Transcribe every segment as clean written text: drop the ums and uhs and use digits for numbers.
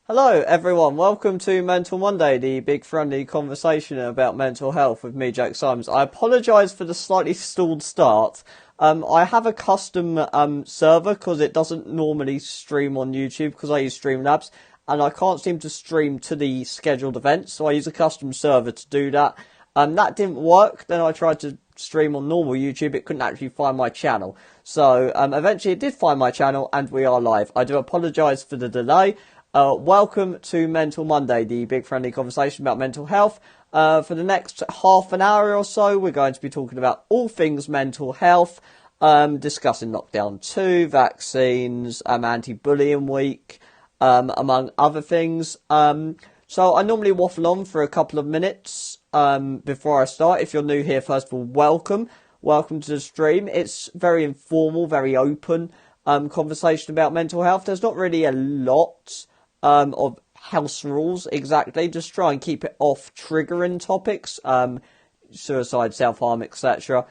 Hello everyone, welcome to Mental Monday, the big friendly conversation about mental health with me, Jake Symons. I apologise for the slightly stalled start. I have a custom server because it doesn't normally stream on YouTube because I use Streamlabs and I can't seem to stream to the scheduled events, so I use a custom server to do that. That didn't work, then I tried to stream on normal YouTube, it couldn't actually find my channel. So eventually it did find my channel and we are live. I do apologise for the delay. Welcome to Mental Monday, the big friendly conversation about mental health. For the next half an hour or so, we're going to be talking about all things mental health, discussing Lockdown 2, vaccines, Anti-Bullying Week, among other things. So I normally waffle on for a couple of minutes before I start. If you're new here, first of all, welcome. Welcome to the stream. It's very informal, very open conversation about mental health. There's not really a lot of house rules exactly. Just try and keep it off triggering topics, suicide, self-harm, etc.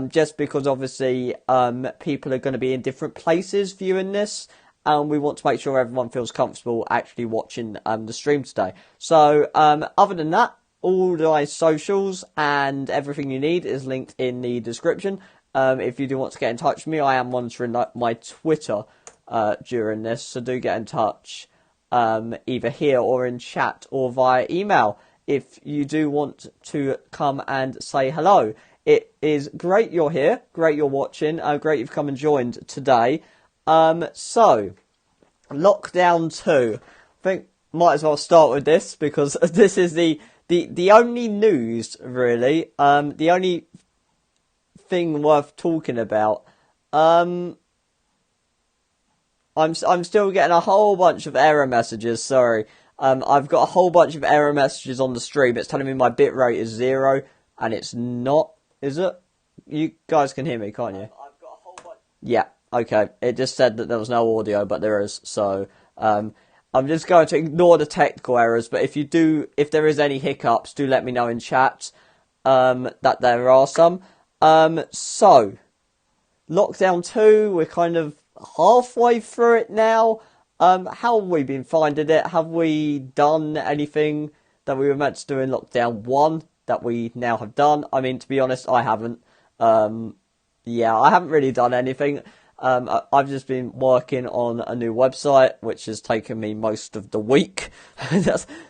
Just because obviously people are going to be in different places viewing this, and we want to make sure everyone feels comfortable actually watching the stream today. So other than that, all my socials and everything you need is linked in the description. If you do want to get in touch with me, I am monitoring my Twitter during this, so do get in touch either here or in chat or via email if you do want to come and say hello. It is great you're here, great you're watching, great you've come and joined today. So, Lockdown 2. I think might as well start with this because this is the only news, really. The only thing worth talking about. I'm still getting a whole bunch of error messages, sorry. I've got a whole bunch of error messages on the stream. It's telling me my bitrate is 0, and it's not, is it? You guys can hear me, can't you? I've got a whole bunch. Yeah, okay. It just said that there was no audio, but there is, so, I'm just going to ignore the technical errors, but if there is any hiccups, do let me know in chat, that there are some. So, Lockdown 2, we're kind of halfway through it now. How have we been finding it? Have we done anything that we were meant to do in Lockdown 1 that we now have done? I mean, to be honest, I haven't. Yeah, I haven't really done anything. I've just been working on a new website, which has taken me most of the week.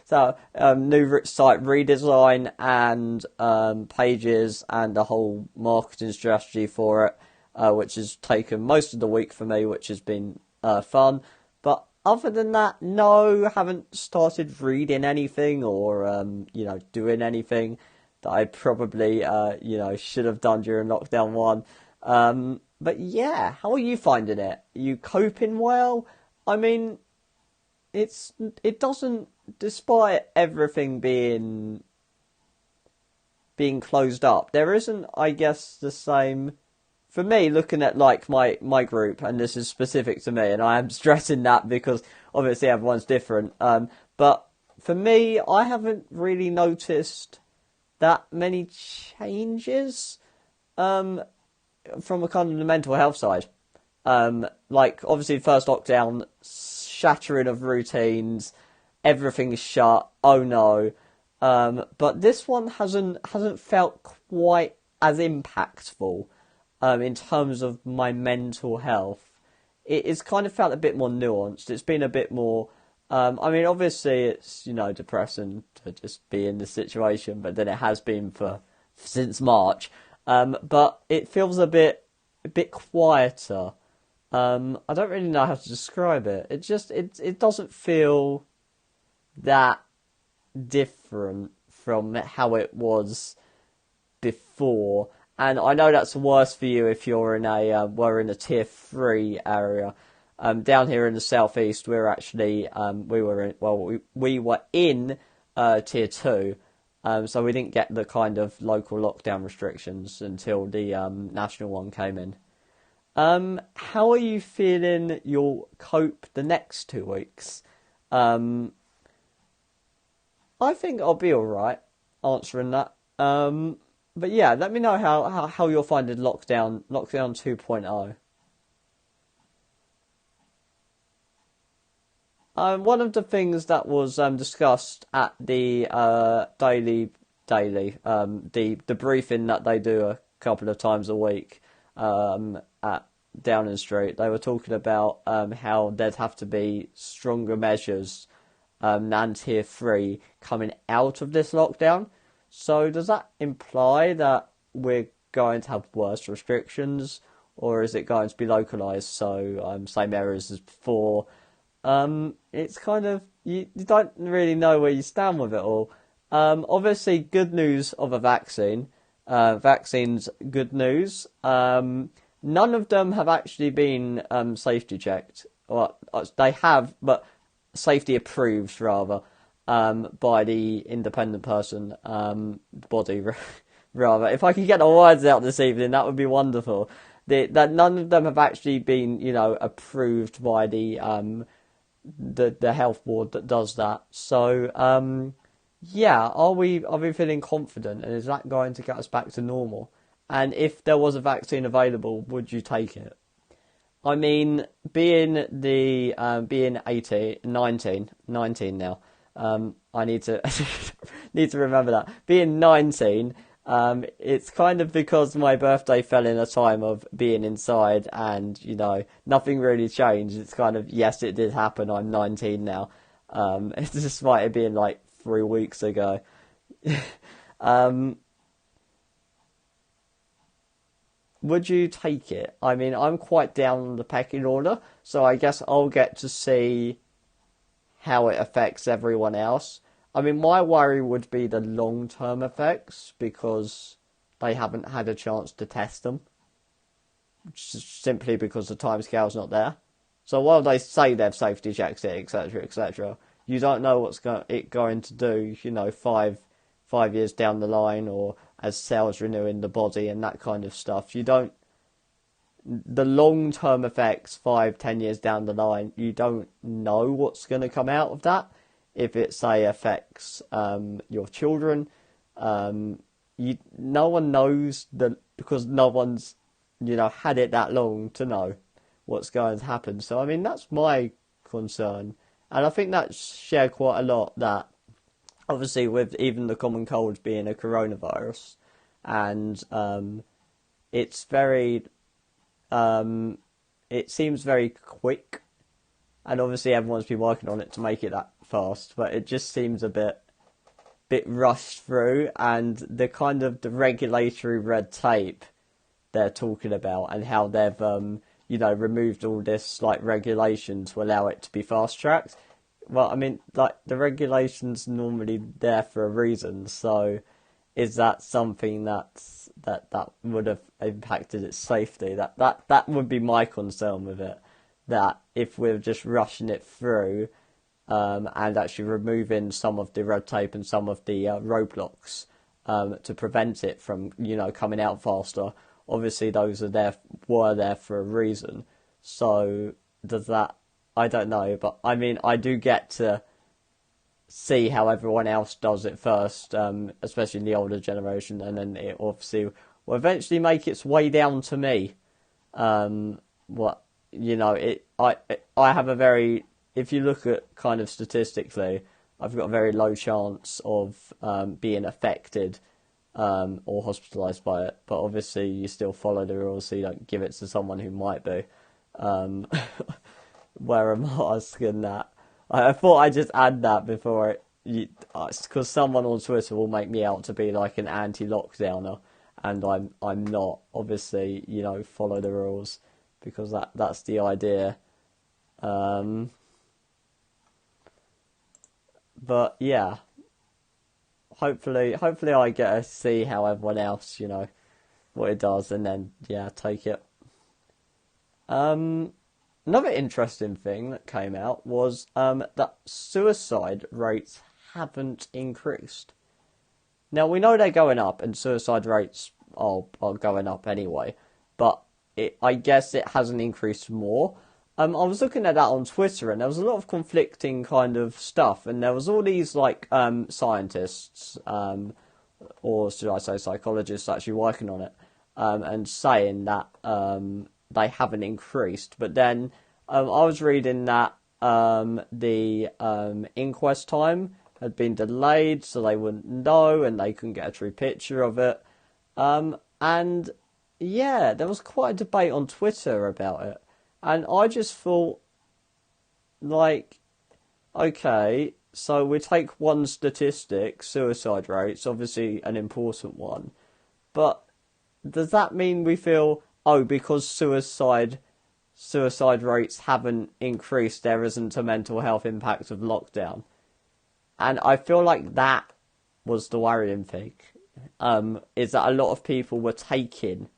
So, new site redesign and pages and a whole marketing strategy for it, which has taken most of the week for me, which has been fun. But other than that, no, haven't started reading anything or, doing anything that I probably, should have done during Lockdown 1. But yeah, how are you finding it? Are you coping well? I mean, it doesn't, despite everything being closed up, there isn't, I guess, the same, for me, looking at like my group, and this is specific to me, and I am stressing that because obviously everyone's different, but for me, I haven't really noticed that many changes, from a kind of the mental health side. Like, obviously, first lockdown, shattering of routines, everything's shut, oh no. But this one hasn't felt quite as impactful, in terms of my mental health. It's kind of felt a bit more nuanced. It's been a bit more, I mean, obviously it's, depressing to just be in this situation, but then it has been since March. But it feels a bit quieter. I don't really know how to describe it. It doesn't feel that different from how it was before. And I know that's worse for you if you're we're in a tier 3 area. Down here in the southeast, we're actually, we were in tier 2. So we didn't get the kind of local lockdown restrictions until the national one came in. How are you feeling you'll cope the next 2 weeks? I think I'll be alright answering that. But yeah, let me know how you're finding lockdown 2.0. One of the things that was discussed at the the briefing that they do a couple of times a week at Downing Street, they were talking about how there'd have to be stronger measures than Tier 3 coming out of this lockdown. So does that imply that we're going to have worse restrictions, or is it going to be localised, so same areas as before? It's kind of, you don't really know where you stand with it all. Obviously, good news of a vaccine. Vaccines, good news. None of them have actually been safety checked. Well, they have, but safety approved, rather, by the independent person body, rather. If I could get the words out this evening, that would be wonderful. That none of them have actually been, approved by the health board that does that. So, yeah, are we feeling confident, and is that going to get us back to normal? And if there was a vaccine available, would you take it? I mean, being 19 now. I need to need to remember that. Being 19, it's kind of because my birthday fell in a time of being inside, and nothing really changed. It's kind of, yes, it did happen. I'm 19 now. Despite it being like 3 weeks ago. Would you take it? I mean, I'm quite down the pecking order, so I guess I'll get to see how it affects everyone else. I mean, my worry would be the long-term effects, because they haven't had a chance to test them, simply because the timescale's not there. So while they say they've safety checked it, etc., etc., you don't know what's it going to do, 5 years down the line, or as cells renew in the body and that kind of stuff. The long-term effects 5-10 years down the line, you don't know what's going to come out of that. If it, say, affects your children, no one knows, because no one's had it that long to know what's going to happen. So I mean, that's my concern, and I think that's shared quite a lot, that obviously with even the common cold being a coronavirus, and it's very it seems very quick, and obviously everyone's been working on it to make it that fast, but it just seems a bit rushed through, and the kind of the regulatory red tape they're talking about, and how they've removed all this regulation to allow it to be fast tracked. Well, I mean, the regulation's normally there for a reason, so is that something that would have impacted its safety? That would be my concern with it. That if we're just rushing it through, and actually removing some of the red tape and some of the roadblocks to prevent it from coming out faster. Obviously, those were there for a reason. So does that? I don't know, but I mean, I do get to see how everyone else does it first, especially in the older generation, and then it obviously will eventually make its way down to me. I have a very, if you look at kind of statistically, I've got a very low chance of being affected or hospitalised by it, but obviously you still follow the rules, so you don't give it to someone who might be. Wear a mask and that. I thought I'd just add that before because someone on Twitter will make me out to be like an anti-lockdowner, and I'm not. Obviously, follow the rules, because that's the idea. But yeah, hopefully I get to see how everyone else, what it does, and then take it. Another interesting thing that came out was that suicide rates haven't increased. Now, we know they're going up, and suicide rates are going up anyway, but I guess it hasn't increased more. I was looking at that on Twitter, and there was a lot of conflicting kind of stuff, and there was all these scientists, or should I say psychologists, actually working on it, and saying that they haven't increased. But then I was reading that the inquest time had been delayed, so they wouldn't know and they couldn't get a true picture of it. And yeah, there was quite a debate on Twitter about it. And I just thought, like, okay, so we take one statistic, suicide rates, obviously an important one, but does that mean we feel, oh, because suicide rates haven't increased, there isn't a mental health impact of lockdown? And I feel like that was the worrying thing, is that a lot of people were taking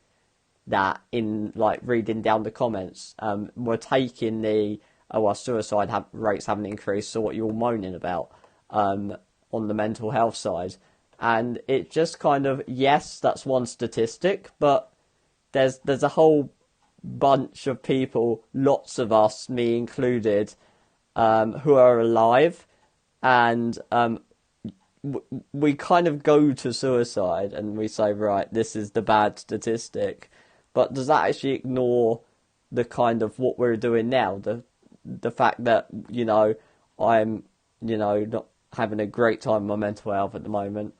that in, like, reading down the comments, were taking the, oh, well, rates haven't increased, so what you're moaning about, on the mental health side. And it just kind of, yes, that's one statistic, but there's a whole bunch of people, lots of us, me included, who are alive, and we kind of go to suicide and we say, right, this is the bad statistic, but does that actually ignore the kind of what we're doing now, the fact that, you know, I'm, you know, not having a great time with my mental health at the moment,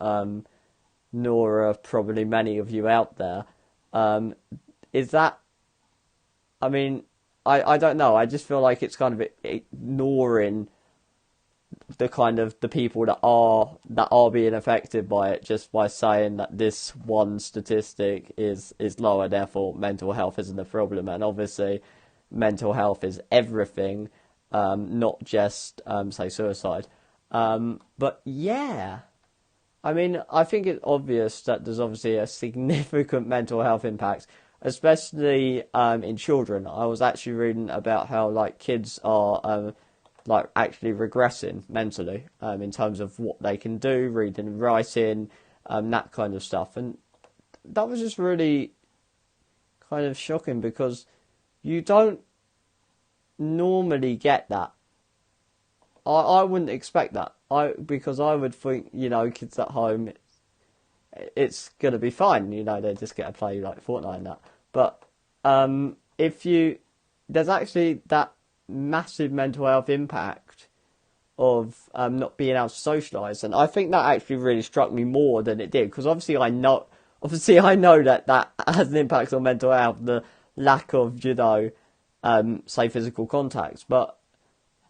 nor are probably many of you out there. Is that, I mean, I don't know, I just feel like it's kind of ignoring the kind of the people that are being affected by it, just by saying that this one statistic is lower, therefore mental health isn't a problem. And obviously mental health is everything, not just say suicide. But yeah, I mean, I think it's obvious that there's obviously a significant mental health impact, especially in children. I was actually reading about how, like, kids are like actually regressing mentally, in terms of what they can do, reading and writing, that kind of stuff. And that was just really kind of shocking, because you don't normally get that. I wouldn't expect that. Because I would think, you know, kids at home, it's gonna be fine. You know, they just get to play like Fortnite and that. But there's actually that massive mental health impact of not being able to socialise, and I think that actually really struck me more than it did, because obviously I know that has an impact on mental health, the lack of, you know, say physical contacts. But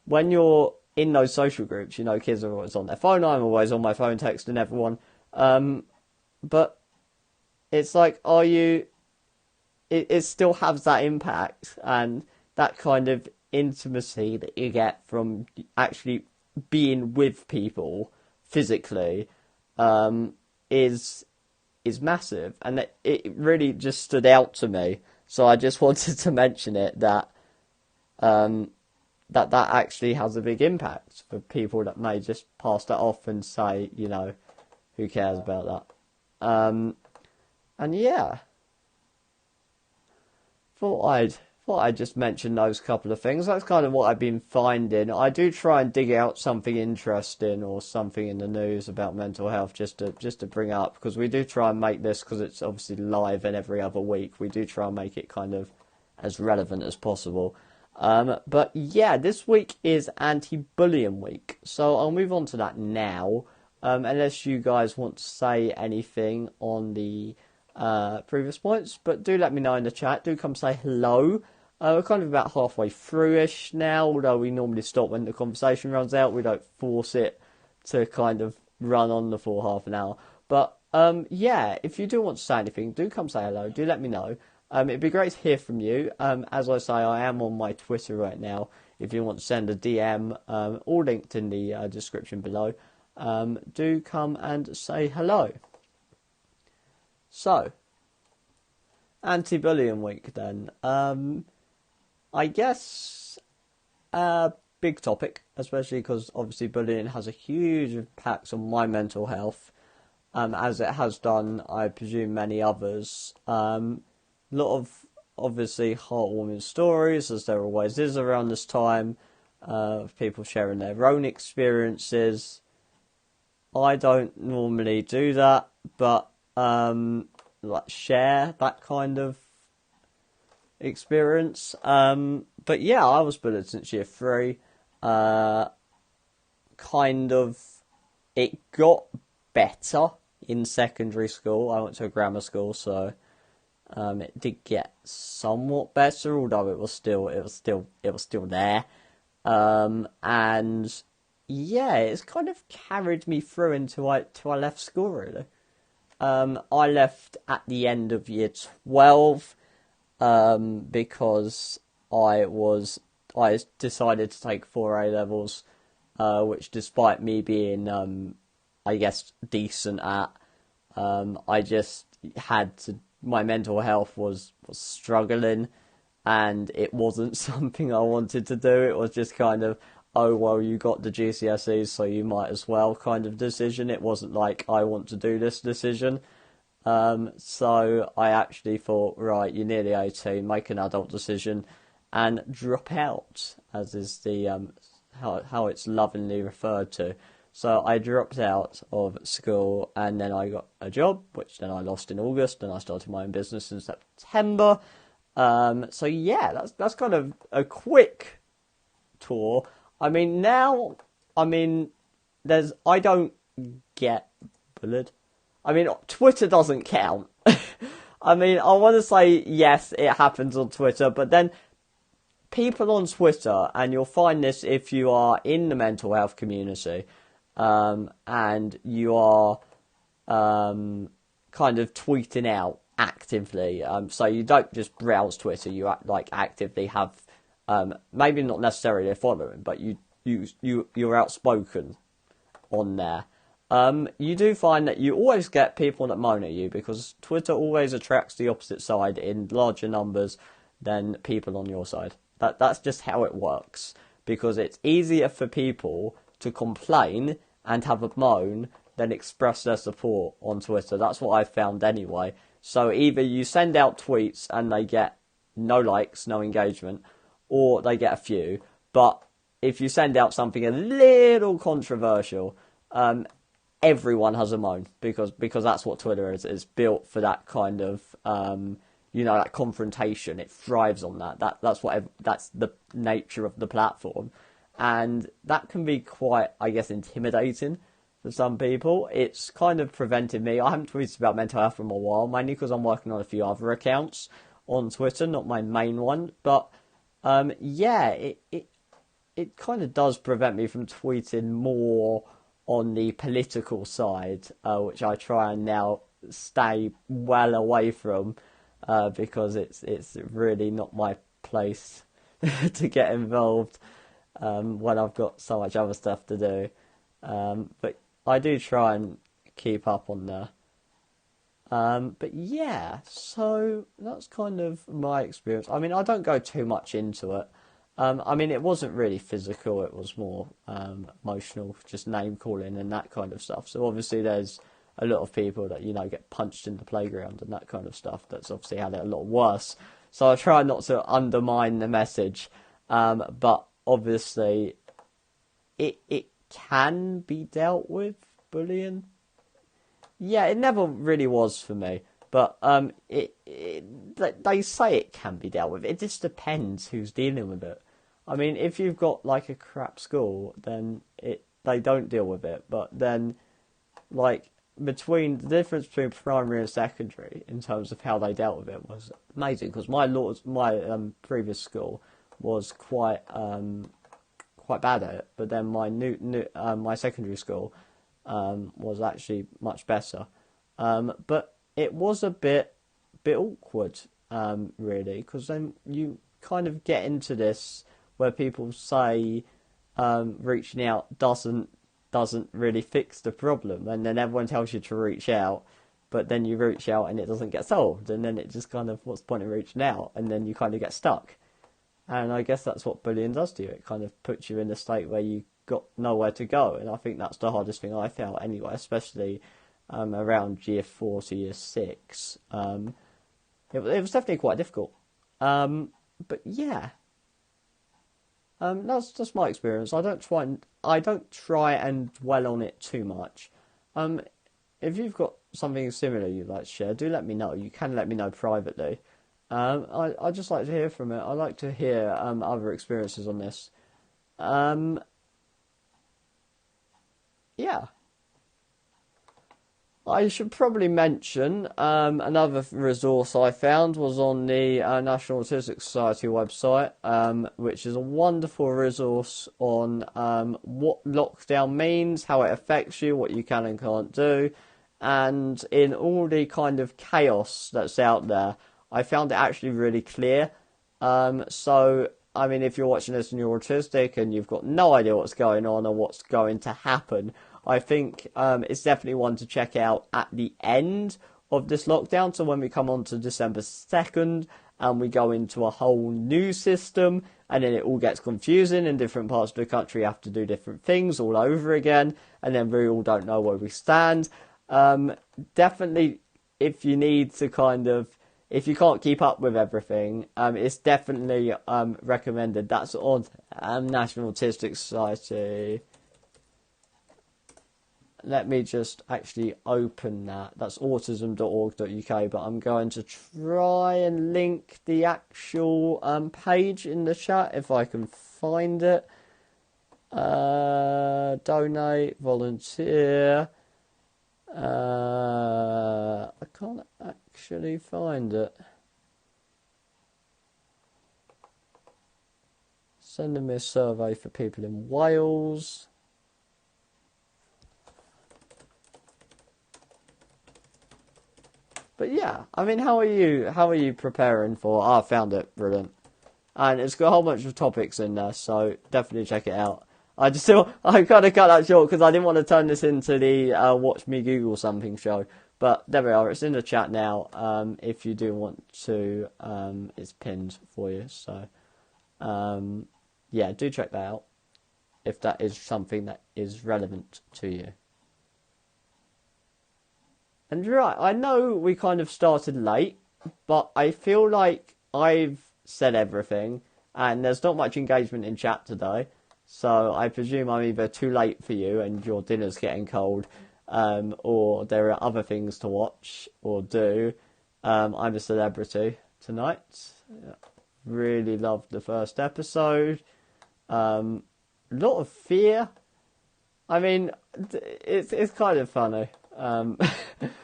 when you're in those social groups, you know, kids are always on their phone. I'm always on my phone texting everyone. But it's like, it still has that impact, and that kind of intimacy that you get from actually being with people physically, is massive. And it really just stood out to me. So I just wanted to mention it, that that actually has a big impact for people that may just pass that off and say, you know, who cares about that? And yeah, thought I'd just mention those couple of things. That's kind of what I've been finding. I do try and dig out something interesting or something in the news about mental health just to bring up, because we do try and make this, because it's obviously live and every other week, we do try and make it kind of as relevant as possible. But yeah, this week is Anti-Bullying Week, so I'll move on to that now, unless you guys want to say anything on the previous points, but do let me know in the chat. Do come say hello. We're kind of about halfway through-ish now, although we normally stop when the conversation runs out. We don't force it to kind of run on the full half an hour. But yeah, if you do want to say anything, do come say hello. Do let me know. It'd be great to hear from you. As I say, I am on my Twitter right now. If you want to send a DM, all linked in the description below, do come and say hello. So, Anti-Bullying Week then. I guess a big topic, especially because obviously bullying has a huge impact on my mental health, as it has done, I presume, many others. A lot of, obviously, heartwarming stories, as there always is around this time, of people sharing their own experiences. I don't normally do that, but like share that kind of experience. But yeah, I was bullied since year 3. kind of, it got better in secondary school. I went to a grammar school, so it did get somewhat better, although it was still there. And yeah, it's kind of carried me through till I left school, really. I left at the end of year 12, because I decided to take 4 A levels, which, despite me being, I guess, decent at, I just had to. My mental health was struggling, and it wasn't something I wanted to do. It was just kind of, oh well, you got the GCSEs, so you might as well kind of decision. It wasn't like, I want to do this decision. So I actually thought, right, you're nearly 18, make an adult decision and drop out, as is the how it's lovingly referred to. So I dropped out of school, and then I got a job, which then I lost in August, and I started my own business in September. So yeah, that's kind of a quick tour. I mean, now, I don't get bullied. I mean, Twitter doesn't count. I mean, I want to say, yes, it happens on Twitter, but then people on Twitter, and you'll find this if you are in the mental health community, and you are kind of tweeting out actively. So you don't just browse Twitter, you actively have, maybe not necessarily a following, but you're outspoken on there. You do find that you always get people that moan at you, because Twitter always attracts the opposite side in larger numbers than people on your side. That's just how it works, because it's easier for people to complain and have a moan than express their support on Twitter. That's what I've found anyway. So either you send out tweets and they get no likes, no engagement, or they get a few. But if you send out something a little controversial, everyone has a moan, because that's what Twitter is. It's built for that kind of that confrontation. It thrives on that. That's the nature of the platform, and that can be quite, I guess, intimidating for some people. It's kind of prevented me. I haven't tweeted about mental health for a while, mainly because I'm working on a few other accounts on Twitter, not my main one. But it kind of does prevent me from tweeting more on the political side, which I try and now stay well away from, because it's really not my place to get involved when I've got so much other stuff to do. But I do try and keep up on there. But yeah, so that's kind of my experience. I mean, I don't go too much into it. I mean, it wasn't really physical, it was more emotional, just name calling and that kind of stuff. So obviously there's a lot of people that, get punched in the playground and that kind of stuff. That's obviously had it a lot worse. So I try not to undermine the message. But obviously it can be dealt with, bullying. Yeah, it never really was for me. But they say it can be dealt with. It just depends who's dealing with it. I mean, if you've got like a crap school, then they don't deal with it. But then, like, the difference between primary and secondary in terms of how they dealt with it was amazing. Because my previous school was quite bad at it, but then my secondary school was actually much better. But it was a bit awkward, really, because then you kind of get into this where people say reaching out doesn't really fix the problem, and then everyone tells you to reach out, but then you reach out and it doesn't get solved, and then it just kind of, what's the point of reaching out? And then you kind of get stuck. And I guess that's what bullying does to you. It kind of puts you in a state where you got nowhere to go, and I think that's the hardest thing I felt anyway, especially around year 4 to year 6. It was definitely quite difficult. But yeah, that's just my experience. I don't try and dwell on it too much. If you've got something similar you'd like to share, do let me know. You can let me know privately. I just like to hear from it. I like to hear other experiences on this. Yeah. I should probably mention another resource I found was on the National Autistic Society website, which is a wonderful resource on what lockdown means, how it affects you, what you can and can't do, and in all the kind of chaos that's out there, I found it actually really clear. So, I mean, if you're watching this and you're autistic and you've got no idea what's going on or what's going to happen, I think it's definitely one to check out at the end of this lockdown. So when we come on to December 2nd and we go into a whole new system and then it all gets confusing in different parts of the country, have to do different things all over again. And then we all don't know where we stand. Definitely, if you need to if you can't keep up with everything, it's definitely recommended. That's on National Autistic Society. Let me just actually open that. That's autism.org.uk, but I'm going to try and link the actual page in the chat if I can find it. Donate, volunteer. I can't actually find it. Sending me a survey for people in Wales. But yeah, I mean, how are you? How are you preparing for? I found it brilliant, and it's got a whole bunch of topics in there, so definitely check it out. I kind of cut that short because I didn't want to turn this into the Watch Me Google Something show. But there we are. It's in the chat now. If you do want to, it's pinned for you. So, yeah, do check that out if that is something that is relevant to you. And right, I know we kind of started late, but I feel like I've said everything, and there's not much engagement in chat today, so I presume I'm either too late for you and your dinner's getting cold, or there are other things to watch or do. I'm a celebrity tonight. Really loved the first episode. A lot of fear. I mean, it's kind of funny.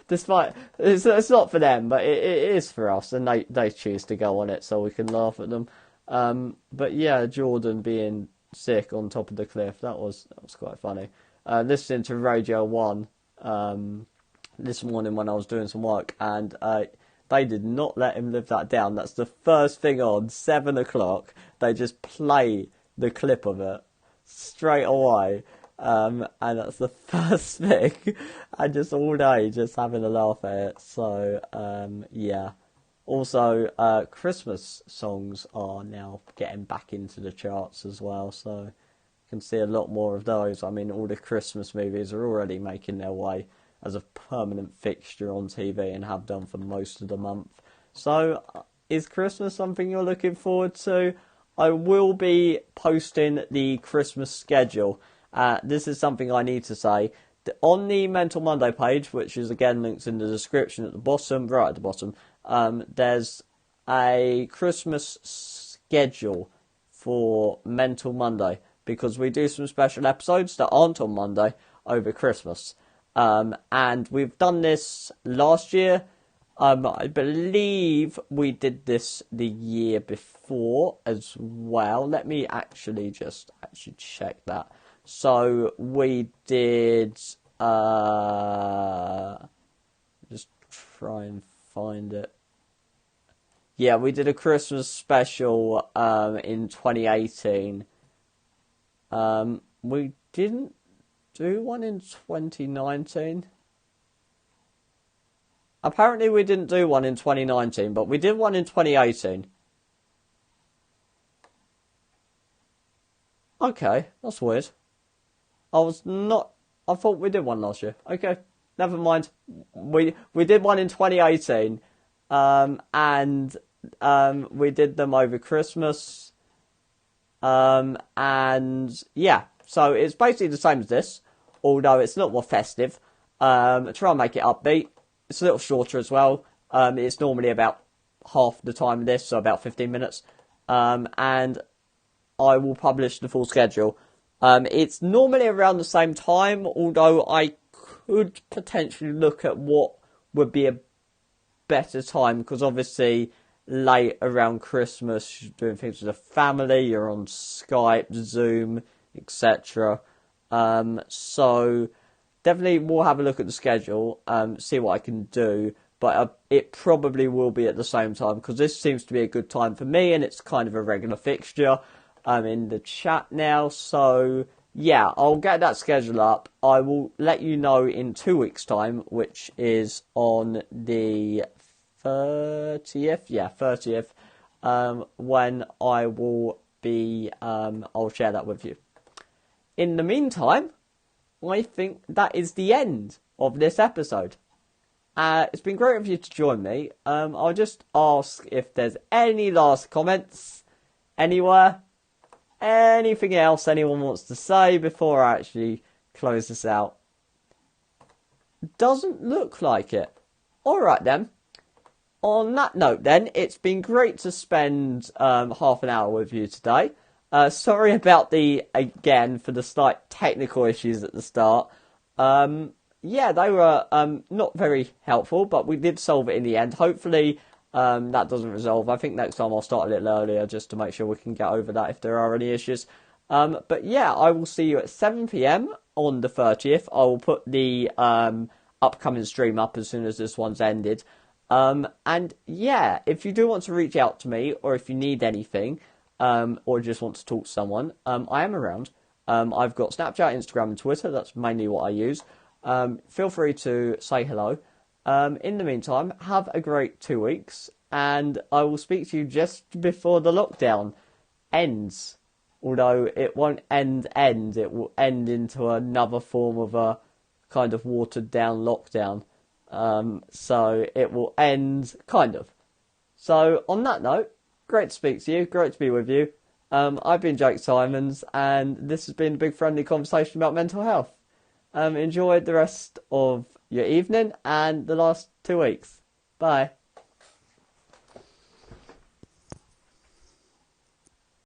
Despite it's not for them, but it is for us, and they choose to go on it so we can laugh at them. But yeah, Jordan being sick on top of the cliff, that was quite funny. Listening to Radio 1 this morning when I was doing some work, and they did not let him live that down. That's the first thing on 7 o'clock. They just play the clip of it straight away. And that's the first thing, and just all day just having a laugh at it. So yeah. Also, Christmas songs are now getting back into the charts as well, so you can see a lot more of those. I mean, all the Christmas movies are already making their way as a permanent fixture on TV and have done for most of the month. So, is Christmas something you're looking forward to? I will be posting the Christmas schedule. This is something I need to say. On the Mental Monday page, which is again linked in the description at the bottom, right at the bottom, there's a Christmas schedule for Mental Monday, because we do some special episodes that aren't on Monday over Christmas. And we've done this last year. I believe we did this the year before as well. Let me actually check that. So we did, just try and find it. Yeah, we did a Christmas special in 2018. We didn't do one in 2019. Apparently we didn't do one in 2019, but we did one in 2018. Okay, that's weird. I thought we did one last year. Okay, never mind. We did one in 2018, and we did them over Christmas. And yeah, so it's basically the same as this, although it's a little more festive. Try and make it upbeat. It's a little shorter as well. It's normally about half the time of this, so about 15 minutes. And I will publish the full schedule. It's normally around the same time, although I could potentially look at what would be a better time, because obviously late around Christmas, you're doing things with the family, you're on Skype, Zoom, etc. So definitely we'll have a look at the schedule, see what I can do, but it probably will be at the same time, because this seems to be a good time for me, and it's kind of a regular fixture in the chat now. So yeah, I'll get that schedule up. I will let you know in 2 weeks' time, which is on the 30th, yeah, 30th, when I will be, I'll share that with you. In the meantime, I think that is the end of this episode. It's been great of you to join me. I'll just ask if there's any last comments anywhere, anything else anyone wants to say before I actually close this out. Doesn't look like it. Alright then. On that note then, it's been great to spend half an hour with you today. Sorry about again, for the slight technical issues at the start. Yeah, they were not very helpful, but we did solve it in the end. Hopefully that doesn't resolve. I think next time I'll start a little earlier just to make sure we can get over that if there are any issues. But yeah, I will see you at 7 PM on the 30th. I will put the upcoming stream up as soon as this one's ended. And yeah, if you do want to reach out to me, or if you need anything, or just want to talk to someone, I am around. I've got Snapchat, Instagram and Twitter. That's mainly what I use. Feel free to say hello. In the meantime, have a great 2 weeks, and I will speak to you just before the lockdown ends. Although it won't end, it will end into another form of a kind of watered down lockdown. So it will end, kind of. So on that note, great to speak to you, great to be with you. I've been Jake Symons, and this has been a big friendly conversation about mental health. Enjoy the rest of your evening and the last 2 weeks. Bye.